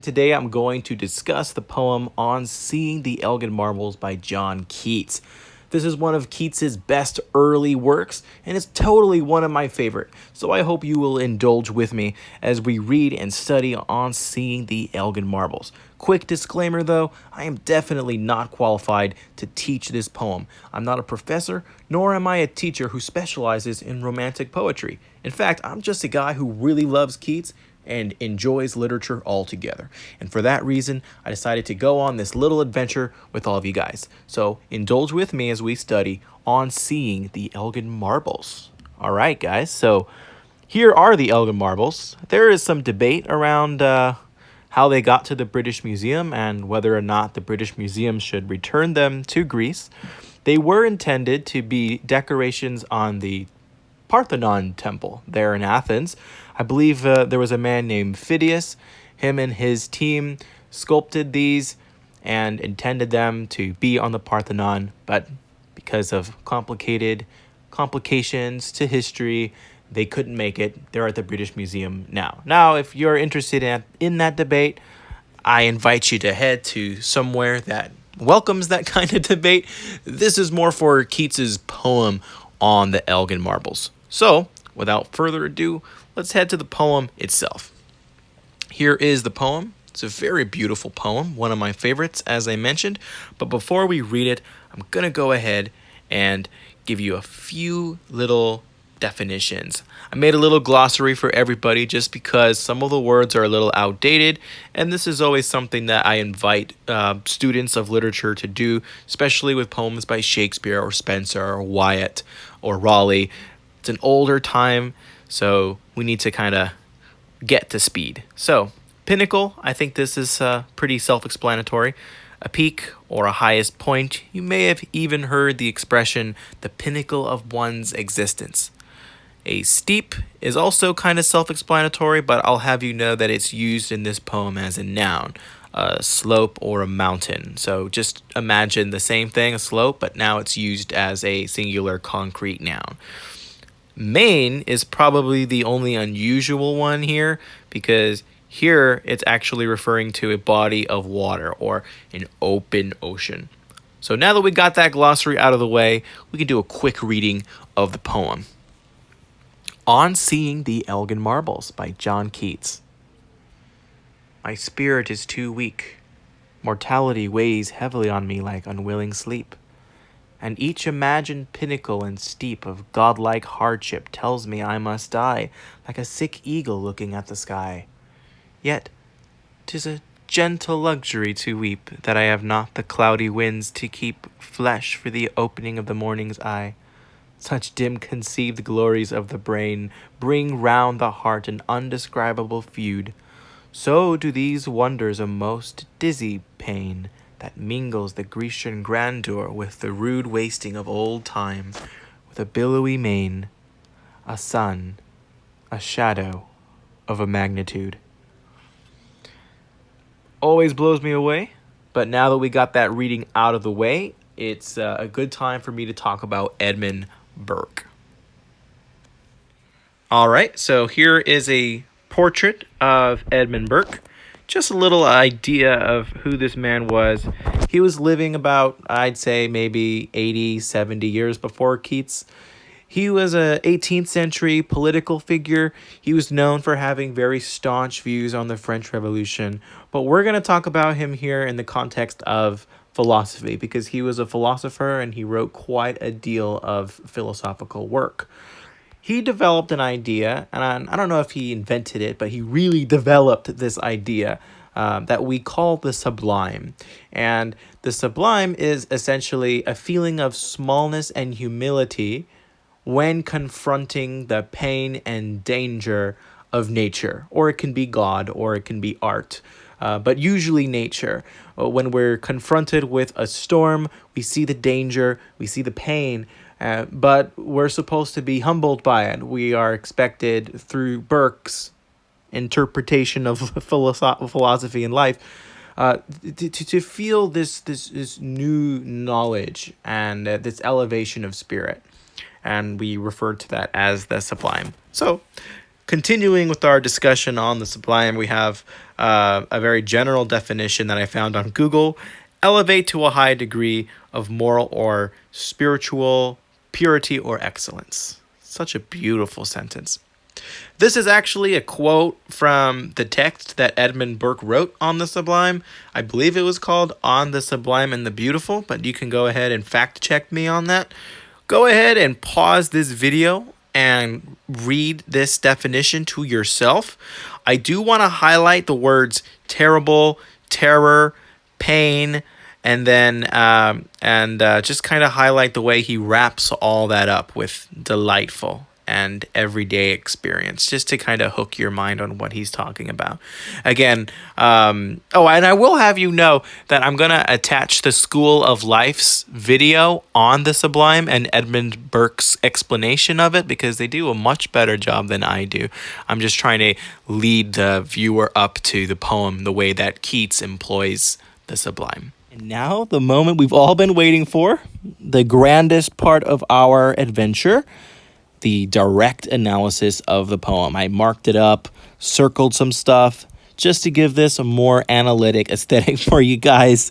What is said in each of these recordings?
Today I'm going to discuss the poem On Seeing the Elgin Marbles by John Keats. This is one of Keats's best early works, and it's totally one of my favorite, so I hope you will indulge with me as we read and study On Seeing the Elgin Marbles. Quick disclaimer though, I am definitely not qualified to teach this poem. I'm not a professor, nor am I a teacher who specializes in romantic poetry. In fact, I'm just a guy who really loves Keats and enjoys literature altogether. And for that reason, I decided to go on this little adventure with all of you guys. So indulge with me as we study On Seeing the Elgin Marbles. All right, guys, so here are the Elgin Marbles. There is some debate around how they got to the British Museum and whether or not the British Museum should return them to Greece. They were intended to be decorations on the Parthenon temple there in Athens. I believe there was a man named Phidias. Him and his team sculpted these and intended them to be on the Parthenon, but because of complications to history, they couldn't make it. They're at the British Museum now. Now, if you're interested in that debate, I invite you to head to somewhere that welcomes that kind of debate. This is more for Keats's poem on the Elgin Marbles. So, without further ado, let's head to the poem itself. Here is the poem. It's a very beautiful poem, one of my favorites, as I mentioned. But before we read it, I'm going to go ahead and give you a few little definitions. I made a little glossary for everybody just because some of the words are a little outdated, and this is always something that I invite students of literature to do, especially with poems by Shakespeare or Spenser or Wyatt or Raleigh. It's an older time, so we need to kind of get to speed. So, pinnacle, I think this is pretty self-explanatory. A peak or a highest point. You may have even heard the expression, the pinnacle of one's existence. A steep is also kind of self-explanatory, but I'll have you know that it's used in this poem as a noun, a slope or a mountain. So just imagine the same thing, a slope, but now it's used as a singular concrete noun. Main is probably the only unusual one here because here it's actually referring to a body of water or an open ocean. So now that we got that glossary out of the way, we can do a quick reading of the poem. On Seeing the Elgin Marbles by John Keats. My spirit is too weak. Mortality weighs heavily on me like unwilling sleep. And each imagined pinnacle and steep of godlike hardship tells me I must die, like a sick eagle looking at the sky. Yet 'tis a gentle luxury to weep, that I have not the cloudy winds to keep flesh for the opening of the morning's eye. Such dim-conceived glories of the brain bring round the heart an undescribable feud. So do these wonders a most dizzy pain, that mingles the Grecian grandeur with the rude wasting of old time, with a billowy main, a sun, a shadow of a magnitude. Always blows me away, but now that we got that reading out of the way, it's a good time for me to talk about Edmund Burke. All right, so here is a portrait of Edmund Burke. Just a little idea of who this man was. He was living about, I'd say, maybe 80, 70 years before Keats. He was a 18th century political figure. He was known for having very staunch views on the French Revolution. But we're going to talk about him here in the context of philosophy, because he was a philosopher and he wrote quite a deal of philosophical work. He developed an idea, and I don't know if he invented it, but he really developed this idea that we call the sublime. And the sublime is essentially a feeling of smallness and humility when confronting the pain and danger of nature. Or it can be God, or it can be art. But usually nature. When we're confronted with a storm, we see the danger, we see the pain, but we're supposed to be humbled by it. We are expected, through Burke's interpretation of philosophy and life, to feel this new knowledge and this elevation of spirit. And we refer to that as the sublime. So Continuing with our discussion on the sublime, we have a very general definition that I found on Google: elevate to a high degree of moral or spiritual purity or excellence. Such a beautiful sentence. This is actually a quote from the text that Edmund Burke wrote on the sublime. I believe it was called On the Sublime and the Beautiful, but you can go ahead and fact check me on that. Go ahead and pause this video and read this definition to yourself. I do want to highlight the words terrible, terror, pain, and then just kind of highlight the way he wraps all that up with delightful and everyday experience, just to kind of hook your mind on what he's talking about. Again, and I will have you know that I'm going to attach the School of Life's video on the Sublime and Edmund Burke's explanation of it, because they do a much better job than I do. I'm just trying to lead the viewer up to the poem the way that Keats employs the sublime. And now, the moment we've all been waiting for, the grandest part of our adventure: the direct analysis of the poem. I marked it up, circled some stuff, just to give this a more analytic aesthetic for you guys.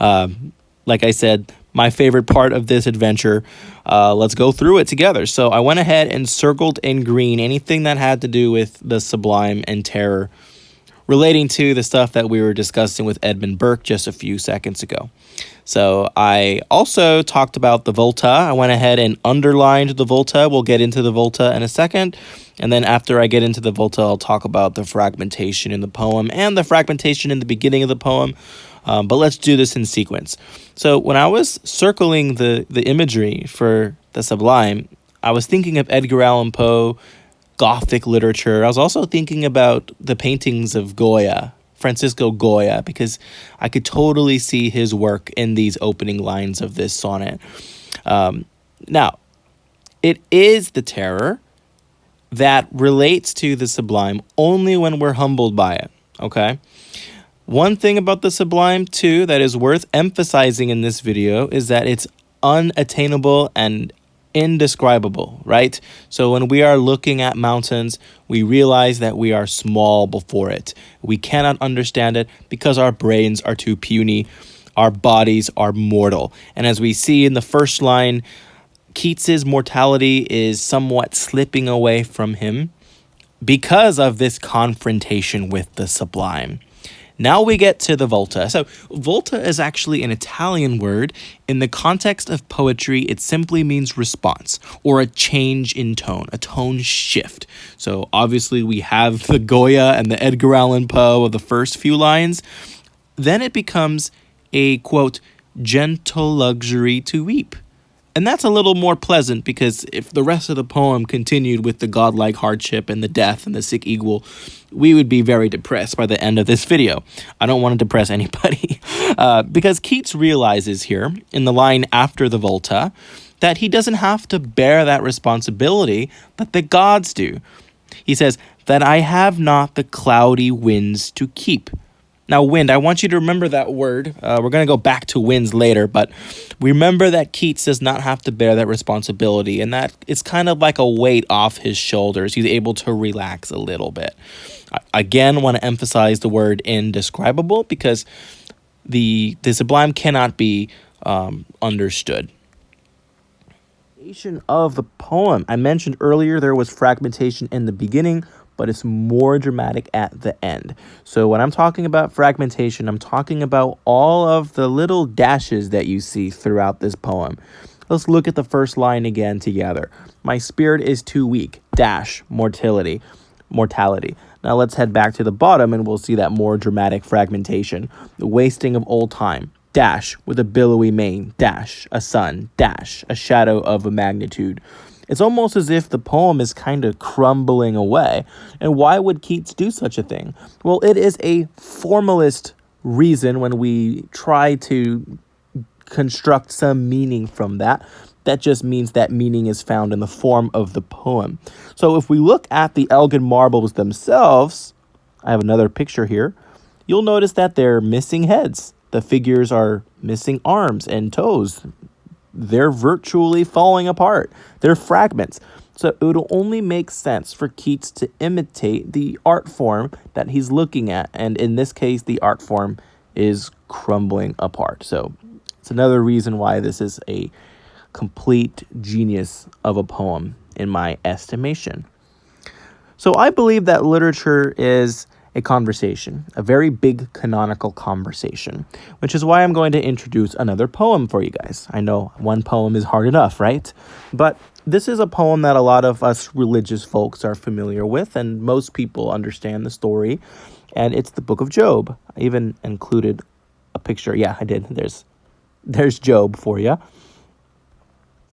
Like I said, my favorite part of this adventure. Let's go through it together. So I went ahead and circled in green anything that had to do with the sublime and terror, relating to the stuff that we were discussing with Edmund Burke just a few seconds ago. So I also talked about the volta. I went ahead and underlined the volta. We'll get into the volta in a second. And then after I get into the volta, I'll talk about the fragmentation in the poem and the fragmentation in the beginning of the poem. But let's do this in sequence. So when I was circling the imagery for the sublime, I was thinking of Edgar Allan Poe, Gothic literature. I was also thinking about the paintings of Goya, Francisco Goya, because I could totally see his work in these opening lines of this sonnet. Now, it is the terror that relates to the sublime only when we're humbled by it, okay? One thing about the sublime, too, that is worth emphasizing in this video is that it's unattainable and indescribable, right? So when we are looking at mountains, we realize that we are small before it. We cannot understand it because our brains are too puny. Our bodies are mortal. And as we see in the first line, Keats's mortality is somewhat slipping away from him because of this confrontation with the sublime. Now we get to the volta. So volta is actually an Italian word. In the context of poetry, it simply means response or a change in tone, a tone shift. So obviously we have the Goya and the Edgar Allan Poe of the first few lines. Then it becomes a, quote, gentle luxury to weep. And that's a little more pleasant, because if the rest of the poem continued with the godlike hardship and the death and the sick eagle, we would be very depressed by the end of this video. I don't want to depress anybody. Because Keats realizes here, in the line after the volta, that he doesn't have to bear that responsibility, but the gods do. He says, that I have not the cloudy winds to keep. Now, wind, I want you to remember that word. We're going to go back to winds later, but remember that Keats does not have to bear that responsibility, and that it's kind of like a weight off his shoulders. He's able to relax a little bit. Again, want to emphasize the word indescribable, because the sublime cannot be understood. Of the poem. I mentioned earlier there was fragmentation in the beginning, but it's more dramatic at the end. So when I'm talking about fragmentation, I'm talking about all of the little dashes that you see throughout this poem. Let's look at the first line again together. My spirit is too weak, dash, mortality. Now let's head back to the bottom and we'll see that more dramatic fragmentation. The wasting of old time, dash, with a billowy mane, dash, a sun, dash, a shadow of a magnitude. It's almost as if the poem is kind of crumbling away. And why would Keats do such a thing? Well, it is a formalist reason when we try to construct some meaning from that. That just means that meaning is found in the form of the poem. So if we look at the Elgin marbles themselves, I have another picture here, you'll notice that they're missing heads. The figures are missing arms and toes. they're virtually falling apart. They're fragments. So it would only make sense for Keats to imitate the art form that he's looking at. And in this case, the art form is crumbling apart. So it's another reason why this is a complete genius of a poem in my estimation. So I believe that literature is a conversation, a very big canonical conversation, which is why I'm going to introduce another poem for you guys. I know one poem is hard enough, right? But this is a poem that a lot of us religious folks are familiar with, and most people understand the story, and it's the Book of Job. I even included a picture. Yeah, I did. There's Job for you.